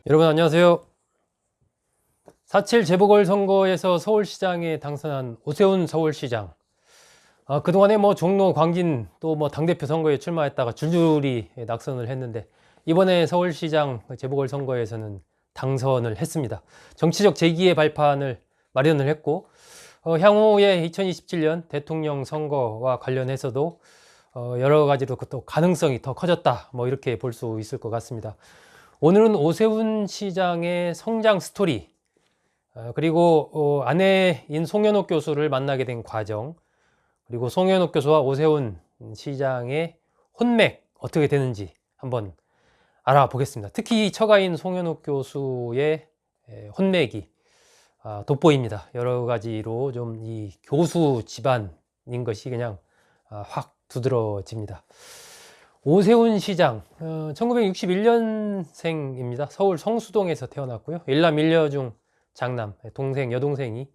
여러분 안녕하세요. 4.7 재보궐선거에서 서울시장에 당선한 오세훈 서울시장. 그동안에 뭐 종로, 광진 또 뭐 당대표 선거에 출마했다가 줄줄이 낙선을 했는데 이번에 서울시장 재보궐선거에서는 당선을 했습니다. 정치적 재기의 발판을 마련을 했고 향후에 2027년 대통령 선거와 관련해서도 여러 가지로 또 가능성이 더 커졌다, 뭐 이렇게 볼 수 있을 것 같습니다. 오늘은 오세훈 시장의 성장 스토리, 그리고 아내인 송현옥 교수를 만나게 된 과정, 그리고 송현옥 교수와 오세훈 시장의 혼맥 어떻게 되는지 한번 알아보겠습니다. 특히 처가인 송현옥 교수의 혼맥이 돋보입니다. 여러 가지로 좀 이 교수 집안인 것이 그냥 확 두드러집니다. 오세훈 시장, 1961년생입니다. 서울 성수동에서 태어났고요. 일남 일녀 중 장남, 여동생이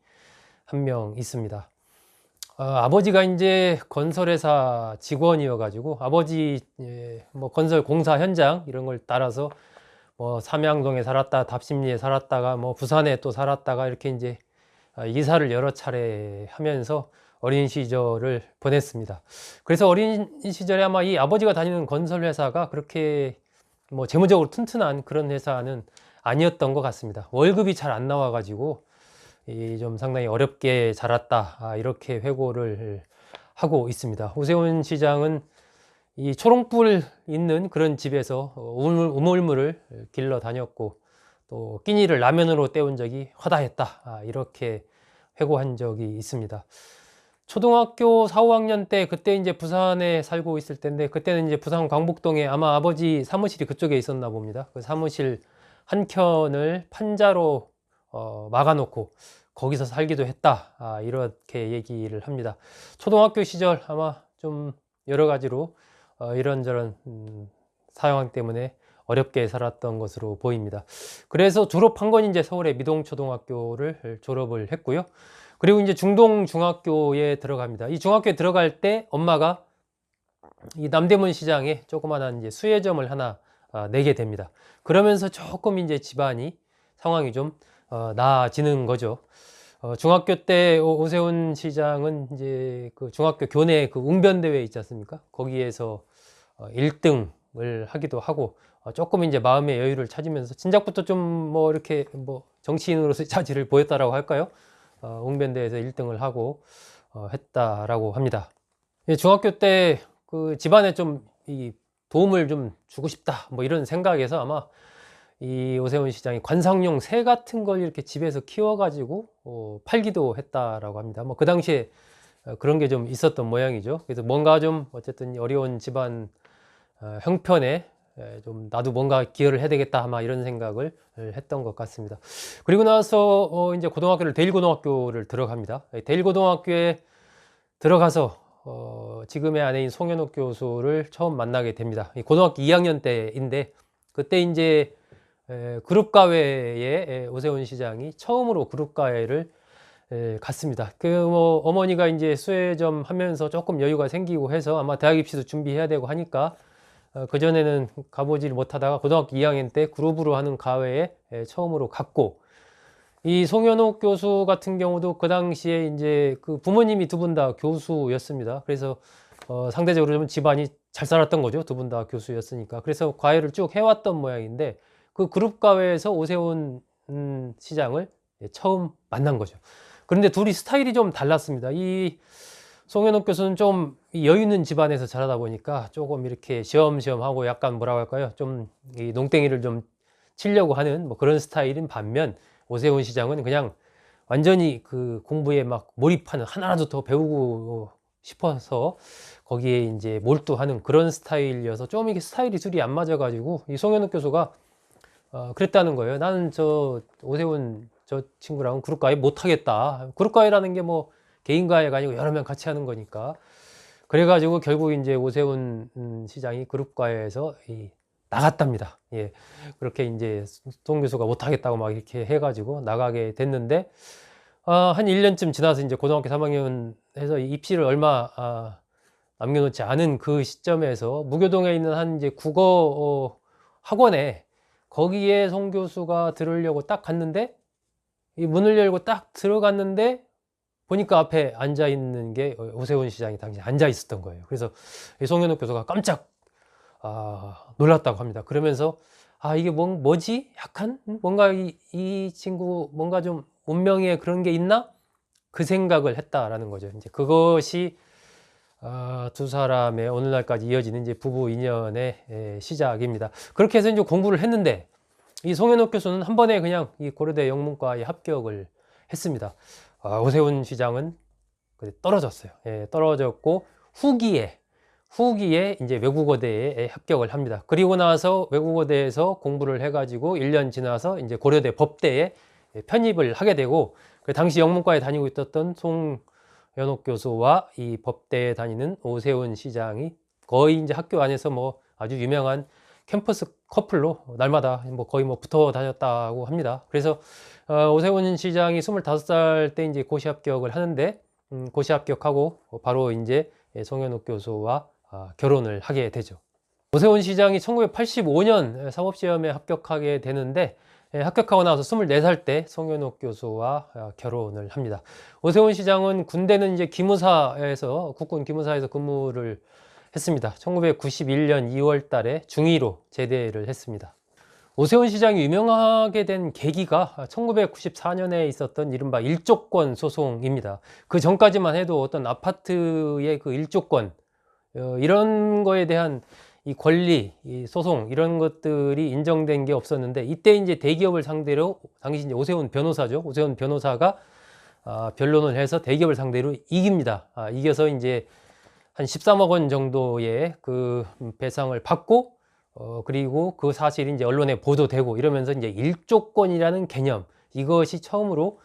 한 명 있습니다. 아버지가 이제 건설회사 직원이어가지고 아버지 뭐 건설 공사 현장 이런 걸 따라서 뭐 삼양동에 살았다, 답심리에 살았다가 뭐 부산에 또 살았다가 이렇게 이제 이사를 여러 차례 하면서 어린 시절을 보냈습니다. 그래서 어린 시절에 아마 이 아버지가 다니는 건설 회사가 그렇게 뭐 재무적으로 튼튼한 그런 회사는 아니었던 것 같습니다. 월급이 잘 안 나와가지고 좀 상당히 어렵게 자랐다, 이렇게 회고를 하고 있습니다. 오세훈 시장은 이 초롱불 있는 그런 집에서 우물물을 길러 다녔고 또 끼니를 라면으로 때운 적이 허다했다, 이렇게 회고한 적이 있습니다. 초등학교 4, 5학년 때 그때 이제 부산에 살고 있을 때인데 그때는 이제 부산 광복동에 아마 아버지 사무실이 그쪽에 있었나 봅니다. 그 사무실 한 켠을 판자로 막아놓고 거기서 살기도 했다, 이렇게 얘기를 합니다. 초등학교 시절 아마 좀 여러 가지로 이런저런 사정 때문에 어렵게 살았던 것으로 보입니다. 그래서 졸업한 건 이제 서울의 미동초등학교를 졸업을 했고요. 그리고 이제 중동중학교에 들어갑니다. 이 중학교에 들어갈 때 엄마가 이 남대문 시장에 조그마한 이제 수혜점을 하나 내게 됩니다. 그러면서 조금 이제 집안이 상황이 좀 나아지는 거죠. 중학교 때 오세훈 시장은 이제 그 중학교 교내 그 웅변대회 있지 않습니까? 거기에서 1등을 하기도 하고 조금 이제 마음의 여유를 찾으면서 진작부터 좀 뭐 이렇게 뭐 정치인으로서 자질을 보였다라고 할까요? 웅변대회에서 1등을 하고 했다라고 합니다. 중학교 때 그 집안에 좀 이 도움을 좀 주고 싶다, 뭐 이런 생각에서 아마 이 오세훈 시장이 관상용 새 같은 걸 이렇게 집에서 키워가지고 팔기도 했다라고 합니다. 뭐 그 당시에 그런 게 좀 있었던 모양이죠. 그래서 뭔가 좀 어쨌든 어려운 집안 형편에 좀 나도 뭔가 기여를 해야 되겠다, 아마 이런 생각을 했던 것 같습니다. 그리고 나서 이제 고등학교를 대일고등학교를 들어갑니다. 대일고등학교에 들어가서 지금의 아내인 송현옥 교수를 처음 만나게 됩니다. 고등학교 2학년 때인데 그때 이제 그룹가회에 오세훈 시장이 처음으로 그룹가회를 갔습니다. 그 뭐 어머니가 이제 수혜점 하면서 조금 여유가 생기고 해서 아마 대학 입시도 준비해야 되고 하니까 그전에는 가보질 못하다가 고등학교 2학년 때 그룹으로 하는 가회에 처음으로 갔고, 이 송현옥 교수 같은 경우도 그 당시에 이제 그 부모님이 두 분 다 교수였습니다. 그래서 상대적으로 좀 집안이 잘 살았던 거죠. 두 분 다 교수였으니까. 그래서 과외를 쭉 해왔던 모양인데 그 그룹 과외에서 오세훈 시장을 처음 만난 거죠. 그런데 둘이 스타일이 좀 달랐습니다. 이 송현옥 교수는 좀 여유 있는 집안에서 자라다 보니까 조금 이렇게 시험시험 하고 약간 뭐라고 할까요? 좀 이 농땡이를 좀 치려고 하는 뭐 그런 스타일인 반면 오세훈 시장은 그냥 완전히 그 공부에 막 몰입하는, 하나라도 더 배우고 싶어서 거기에 이제 몰두하는 그런 스타일이어서 좀 이게 스타일이 둘이 안 맞아가지고 이 송현욱 교수가 그랬다는 거예요. 나는 저 오세훈 저 친구랑은 그룹가회 못하겠다. 그룹가회라는 게 뭐 개인가회가 아니고 여러 명 같이 하는 거니까. 그래가지고 결국 이제 오세훈 시장이 그룹가회에서 나갔답니다. 예. 그렇게 이제 송 교수가 못하겠다고 막 이렇게 해가지고 나가게 됐는데, 한 1년쯤 지나서 이제 고등학교 3학년 해서 입시를 얼마 남겨놓지 않은 그 시점에서 무교동에 있는 한 이제 국어 학원에 거기에 송 교수가 들으려고 딱 갔는데 이 문을 열고 딱 들어갔는데 보니까 앞에 앉아 있는 게 오세훈 시장이 당시 앉아 있었던 거예요. 그래서 송현욱 교수가 깜짝 놀랐다고 합니다. 그러면서 이게 뭐지? 약간 뭔가 이 친구 뭔가 좀 운명에 그런 게 있나? 그 생각을 했다라는 거죠. 이제 그것이 두 사람의 오늘날까지 이어지는 이제 부부 인연의 시작입니다. 그렇게 해서 이제 공부를 했는데 이 송현욱 교수는 한 번에 그냥 이 고려대 영문과에 합격을 했습니다. 오세훈 시장은 떨어졌어요. 떨어졌고 후기에 이제 외국어대에 합격을 합니다. 그리고 나서 외국어대에서 공부를 해가지고 1년 지나서 이제 고려대 법대에 편입을 하게 되고 그 당시 영문과에 다니고 있었던 송현욱 교수와 이 법대에 다니는 오세훈 시장이 거의 이제 학교 안에서 뭐 아주 유명한 캠퍼스 커플로 날마다 거의 붙어 다녔다고 합니다. 그래서 오세훈 시장이 25살 때 이제 고시 합격을 하는데 고시 합격하고 바로 이제 송현욱 교수와 결혼을 하게 되죠. 오세훈 시장이 1985년 사법시험에 합격하게 되는데 합격하고 나서 24살 때 송현욱 교수와 결혼을 합니다. 오세훈 시장은 군대는 이제 기무사에서 국군 기무사에서 근무를 했습니다. 1991년 2월 달에 중위로 제대를 했습니다. 오세훈 시장이 유명하게 된 계기가 1994년에 있었던 이른바 일조권 소송입니다. 그 전까지만 해도 어떤 아파트의 그 일조권 이런 거에 대한 이 권리, 이 소송 이런 것들이 인정된 게 없었는데 이때 이제 대기업을 상대로 당시 이제 오세훈 변호사죠. 오세훈 변호사가 변론을 해서 대기업을 상대로 이깁니다. 이겨서 이제 한 13억 원 정도의 그 배상을 받고 그리고 그 사실이 이제 언론에 보도되고 이러면서 이제 일조권이라는 개념 이것이 처음으로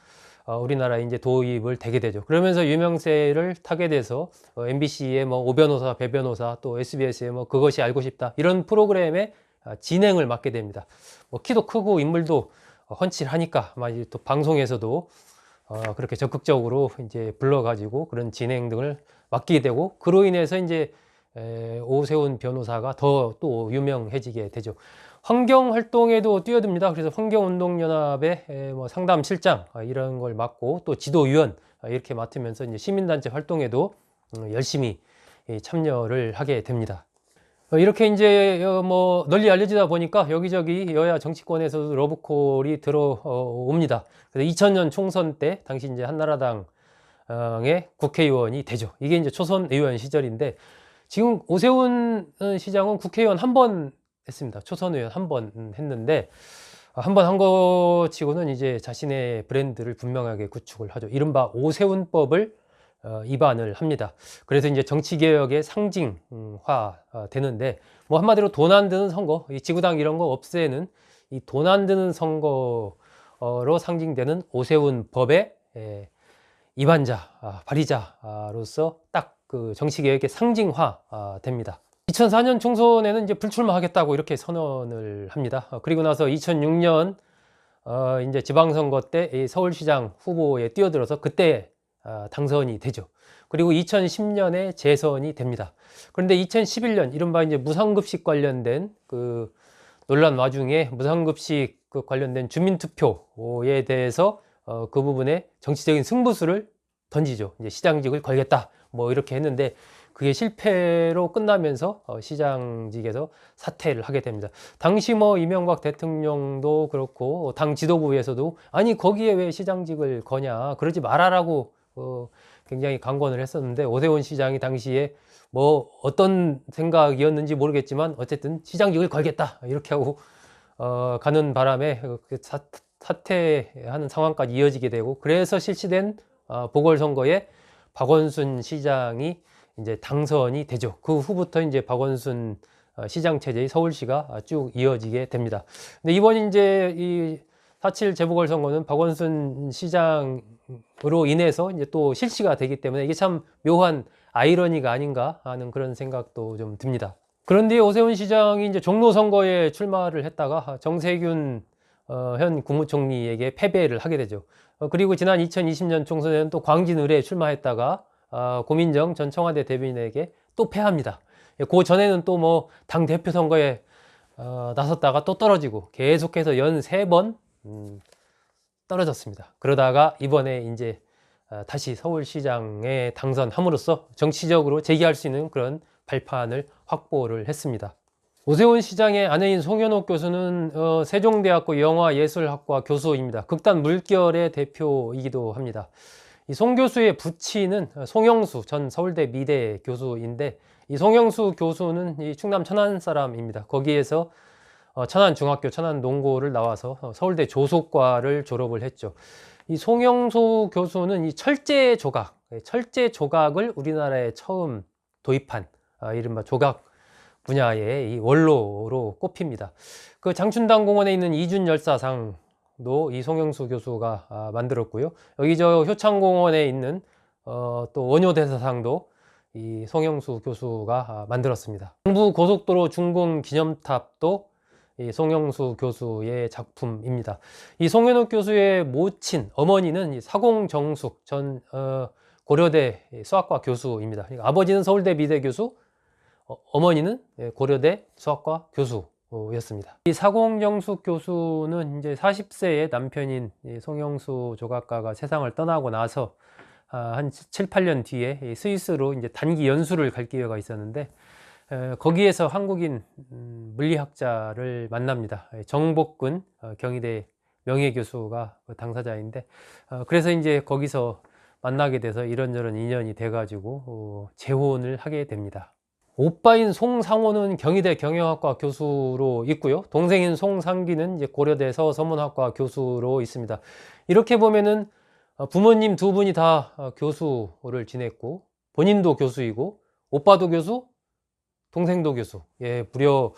우리나라에 이제 도입을 되게 되죠. 그러면서 유명세를 타게 돼서 MBC의 뭐 오변호사, 배변호사 또 SBS의 뭐 그것이 알고 싶다 이런 프로그램의 진행을 맡게 됩니다. 뭐 키도 크고 인물도 훤칠하니까 또 방송에서도 그렇게 적극적으로 이제 불러가지고 그런 진행 등을 맡기게 되고 그로 인해서 이제 오세훈 변호사가 더 또 유명해지게 되죠. 환경 활동에도 뛰어듭니다. 그래서 환경운동연합의 뭐 상담실장 이런 걸 맡고 또 지도위원 이렇게 맡으면서 이제 시민단체 활동에도 열심히 참여를 하게 됩니다. 이렇게 이제 뭐 널리 알려지다 보니까 여기저기 여야 정치권에서도 러브콜이 들어옵니다. 그래서 2000년 총선 때 당시 이제 한나라당의 국회의원이 되죠. 이게 이제 초선 의원 시절인데 지금 오세훈 시장은 국회의원 한 번 했습니다. 초선 의원 한 번 했는데 한 번 한 거 치고는 이제 자신의 브랜드를 분명하게 구축을 하죠. 이른바 오세훈법을 입안을 합니다. 그래서 이제 정치개혁의 상징화 되는데 뭐 한마디로 돈 안 드는 선거, 이 지구당 이런 거 없애는 이 돈 안 드는 선거로 상징되는 오세훈 법의 입안자, 발의자로서 딱 그 정치개혁의 상징화 됩니다. 2004년 총선에는 이제 불출마하겠다고 이렇게 선언을 합니다. 그리고 나서 2006년 이제 지방선거 때 서울시장 후보에 뛰어들어서 그때 당선이 되죠. 그리고 2010년에 재선이 됩니다. 그런데 2011년 이른바 이제 무상급식 관련된 그 논란 와중에 무상급식 그 관련된 주민투표에 대해서 그 부분에 정치적인 승부수를 던지죠. 이제 시장직을 걸겠다. 뭐 이렇게 했는데 그게 실패로 끝나면서 시장직에서 사퇴를 하게 됩니다. 당시 뭐 이명박 대통령도 그렇고 당 지도부에서도 아니 거기에 왜 시장직을 거냐 그러지 말아라고 굉장히 강권을 했었는데 오세훈 시장이 당시에 뭐 어떤 생각이었는지 모르겠지만 어쨌든 시장직을 걸겠다 이렇게 하고 가는 바람에 사퇴하는 상황까지 이어지게 되고 그래서 실시된 보궐선거에 박원순 시장이 이제 당선이 되죠. 그 후부터 이제 박원순 시장 체제의 서울시가 쭉 이어지게 됩니다. 근데 이번 이제 이 4.7 재보궐선거는 박원순 시장으로 인해서 이제 또 실시가 되기 때문에 이게 참 묘한 아이러니가 아닌가 하는 그런 생각도 좀 듭니다. 그런데 오세훈 시장이 이제 종로 선거에 출마를 했다가 정세균 현 국무총리에게 패배를 하게 되죠. 그리고 지난 2020년 총선에는 또 광진을에 출마했다가 고민정 전 청와대 대변인에게 또 패합니다. 그 전에는 또 뭐 당 대표 선거에 나섰다가 또 떨어지고 계속해서 연 3번 떨어졌습니다. 그러다가 이번에 이제 다시 서울시장에 당선함으로써 정치적으로 재기할 수 있는 그런 발판을 확보를 했습니다. 오세훈 시장의 아내인 송현옥 교수는 세종대학교 영화예술학과 교수입니다. 극단 물결의 대표이기도 합니다. 이 송 교수의 부친은 송영수 전 서울대 미대 교수인데, 이 송영수 교수는 이 충남 천안 사람입니다. 거기에서 천안중학교, 천안농고를 나와서 서울대 조속과를 졸업을 했죠. 이 송영수 교수는 이 철제 조각을 우리나라에 처음 도입한 이른바 조각 분야의 이 원로로 꼽힙니다. 그 장춘당 공원에 있는 이준열사상도 이 송영수 교수가 만들었고요. 여기 저 효창공원에 있는 또 원효대사상도 이 송영수 교수가 만들었습니다. 경부고속도로 준공 기념탑도 이 송영수 교수의 작품입니다. 이 송현옥 교수의 모친 어머니는 사공정숙 전 고려대 수학과 교수입니다. 그러니까 아버지는 서울대 미대 교수, 어머니는 고려대 수학과 교수였습니다. 이 사공정숙 교수는 이제 40세의 남편인 송영수 조각가가 세상을 떠나고 나서 한 7, 8년 뒤에 스위스로 이제 단기 연수를 갈 기회가 있었는데, 거기에서 한국인 물리학자를 만납니다. 정복근 경희대 명예교수가 당사자인데, 그래서 이제 거기서 만나게 돼서 이런저런 인연이 돼가지고 재혼을 하게 됩니다. 오빠인 송상호는 경희대 경영학과 교수로 있고요. 동생인 송상기는 이제 고려대 서서문학과 교수로 있습니다. 이렇게 보면은 부모님 두 분이 다 교수를 지냈고, 본인도 교수이고, 오빠도 교수, 동생도 교수. 예, 무려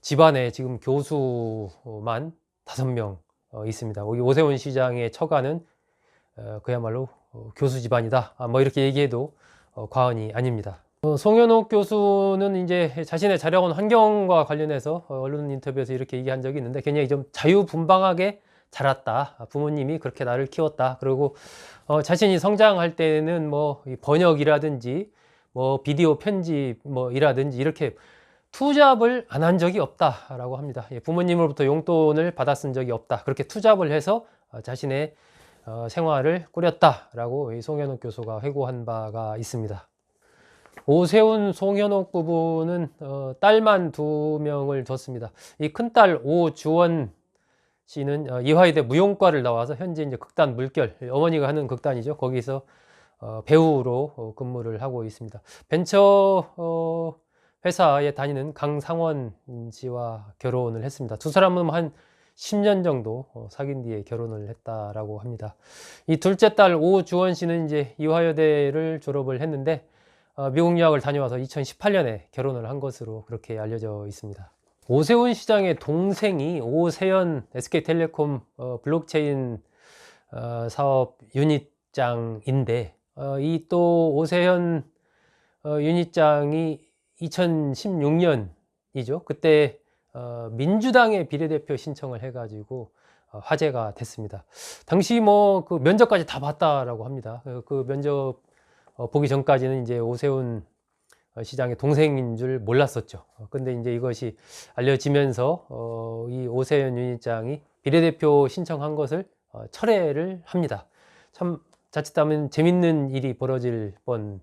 집안에 지금 교수만 5명 있습니다. 여기 오세훈 시장의 처가는 그야말로 교수 집안이다. 뭐 이렇게 얘기해도 과언이 아닙니다. 송현옥 교수는 이제 자신의 자라온 환경과 관련해서 언론 인터뷰에서 이렇게 얘기한 적이 있는데, 굉장히 좀 자유분방하게 자랐다. 부모님이 그렇게 나를 키웠다. 그리고 자신이 성장할 때는 뭐 번역이라든지 뭐 비디오 편집 뭐 이라든지 이렇게 투잡을 안 한 적이 없다라고 합니다. 부모님으로부터 용돈을 받았은 적이 없다. 그렇게 투잡을 해서 자신의 생활을 꾸렸다라고 이 송현옥 교수가 회고한 바가 있습니다. 오세훈, 송현옥 부부는 딸만 2명을 뒀습니다. 이 큰딸 오주원 씨는 이화여대 무용과를 나와서 현재 이제 극단 물결, 어머니가 하는 극단이죠. 거기서 배우로 근무를 하고 있습니다. 벤처 회사에 다니는 강상원 씨와 결혼을 했습니다. 두 사람은 한 10년 정도 사귄 뒤에 결혼을 했다라고 합니다. 이 둘째 딸 오주원 씨는 이제 이화여대를 졸업을 했는데, 미국 유학을 다녀와서 2018년에 결혼을 한 것으로 그렇게 알려져 있습니다. 오세훈 시장의 동생이 오세연 SK텔레콤 블록체인 사업 유닛장인데, 이 또 오세연 유닛장이 2016년이죠. 그때 민주당의 비례대표 신청을 해가지고 화제가 됐습니다. 당시 뭐 그 면접까지 다 봤다라고 합니다. 그 면접 보기 전까지는 이제 오세훈 시장의 동생인 줄 몰랐었죠. 근데 이제 이것이 알려지면서 이 오세훈 유닛장이 비례대표 신청한 것을 철회를 합니다. 참 자칫하면 재밌는 일이 벌어질 뻔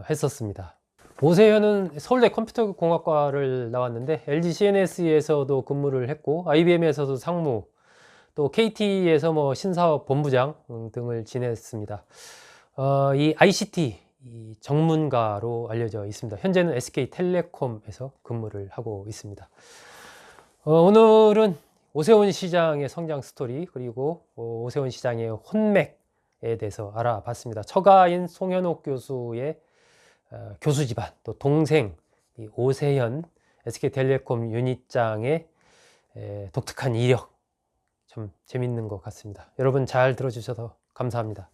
했었습니다. 오세훈은 서울대 컴퓨터공학과를 나왔는데 LG CNS에서도 근무를 했고, IBM에서도 상무, 또 KT에서 뭐 신사업 본부장 등을 지냈습니다. 이 ICT 전문가로 알려져 있습니다. 현재는 SK텔레콤에서 근무를 하고 있습니다. 오늘은 오세훈 시장의 성장 스토리, 그리고 오세훈 시장의 혼맥에 대해서 알아봤습니다. 처가인 송현옥 교수의 교수 집안, 또 동생 오세현 SK텔레콤 유닛장의 독특한 이력, 참 재밌는 것 같습니다. 여러분 잘 들어주셔서 감사합니다.